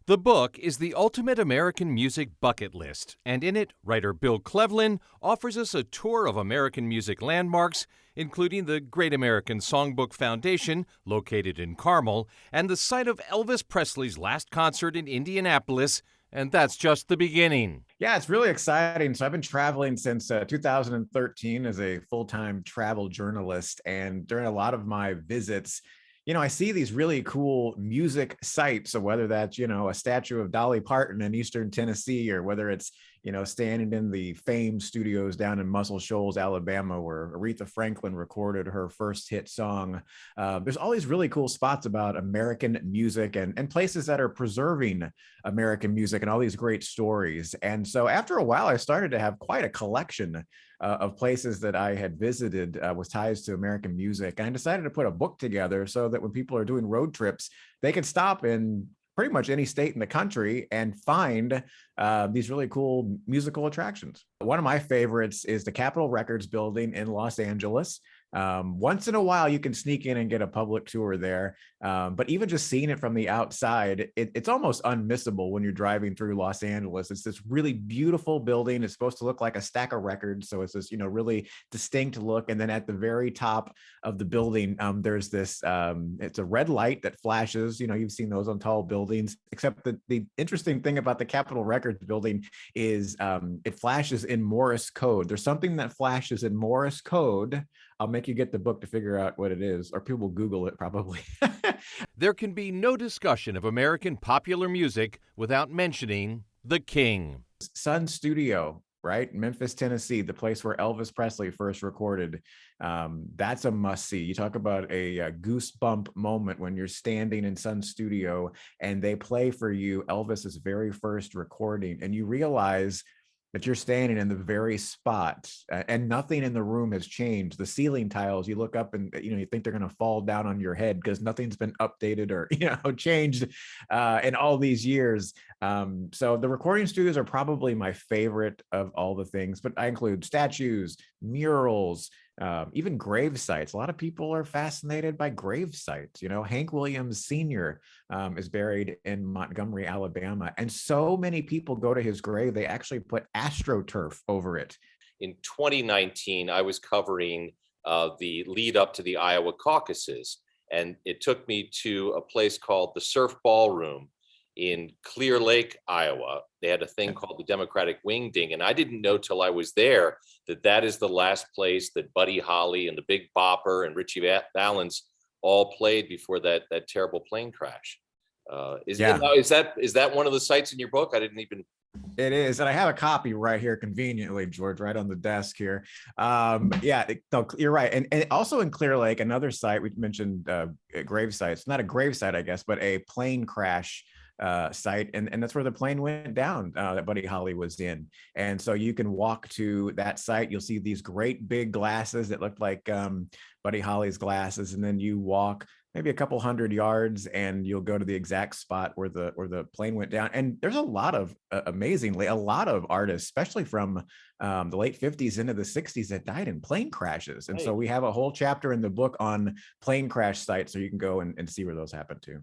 The book is the ultimate American music bucket list, and in it, writer Bill Clevlen offers us a tour of American music landmarks, including the Great American Songbook Foundation, located in Carmel, and the site of Elvis Presley's last concert in Indianapolis, and that's just the beginning. Yeah, it's really exciting. So I've been traveling since 2013 as a full-time travel journalist. And during a lot of my visits, I see these really cool music sites. So whether that's, a statue of Dolly Parton in Eastern Tennessee, or whether it's, standing in the Fame studios down in Muscle Shoals, Alabama, where Aretha Franklin recorded her first hit song. There's all these really cool spots about American music and places that are preserving American music and all these great stories. And so after a while, I started to have quite a collection of places that I had visited with ties to American music. And I decided to put a book together so that when people are doing road trips, they can stop in pretty much any state in the country and find these really cool musical attractions. One of my favorites is the Capitol Records building in Los Angeles. Once in a while, you can sneak in and get a public tour there. But even just seeing it from the outside, it's almost unmissable when you're driving through Los Angeles. It's this really beautiful building. It's supposed to look like a stack of records. So it's this, really distinct look. And then at the very top of the building, there's this, it's a red light that flashes. You've seen those on tall buildings, except that the interesting thing about the Capitol Records building is it flashes in Morse code. There's something that flashes in Morse code. I'll make you get the book to figure out what it is, or people will Google it probably. There can be no discussion of American popular music without mentioning the King. Sun Studio, right? Memphis, Tennessee, the place where Elvis Presley first recorded. That's a must see. You talk about a goosebump moment when you're standing in Sun Studio and they play for you Elvis's very first recording, and you realize that you're standing in the very spot and nothing in the room has changed. The ceiling tiles, you look up and you think they're going to fall down on your head because nothing's been updated or changed in all these years. So the recording studios are probably my favorite of all the things, but I include statues, murals, even grave sites. A lot of people are fascinated by grave sites. Hank Williams Sr. Is buried in Montgomery, Alabama. And so many people go to his grave, they actually put AstroTurf over it. In 2019, I was covering the lead up to the Iowa caucuses, and it took me to a place called the Surf Ballroom in Clear Lake, Iowa. They had a thing called the Democratic Wing Ding, and I didn't know till I was there that is the last place that Buddy Holly and the Big Bopper and Richie Valens all played before that terrible plane crash. Is that one of the sites in your book? I didn't even. It is, and I have a copy right here, conveniently, George, right on the desk here. You're right, and also in Clear Lake, another site we mentioned, grave sites, not a grave site, I guess, but a plane crash site, and that's where the plane went down that Buddy Holly was in. And so you can walk to that site. You'll see these great big glasses that look like Buddy Holly's glasses, and then you walk maybe a couple hundred yards and you'll go to the exact spot where the plane went down. And there's a lot of amazingly a lot of artists, especially from the late 50s into the 60s, that died in plane crashes. And so we have a whole chapter in the book on plane crash sites, so you can go and see where those happen too.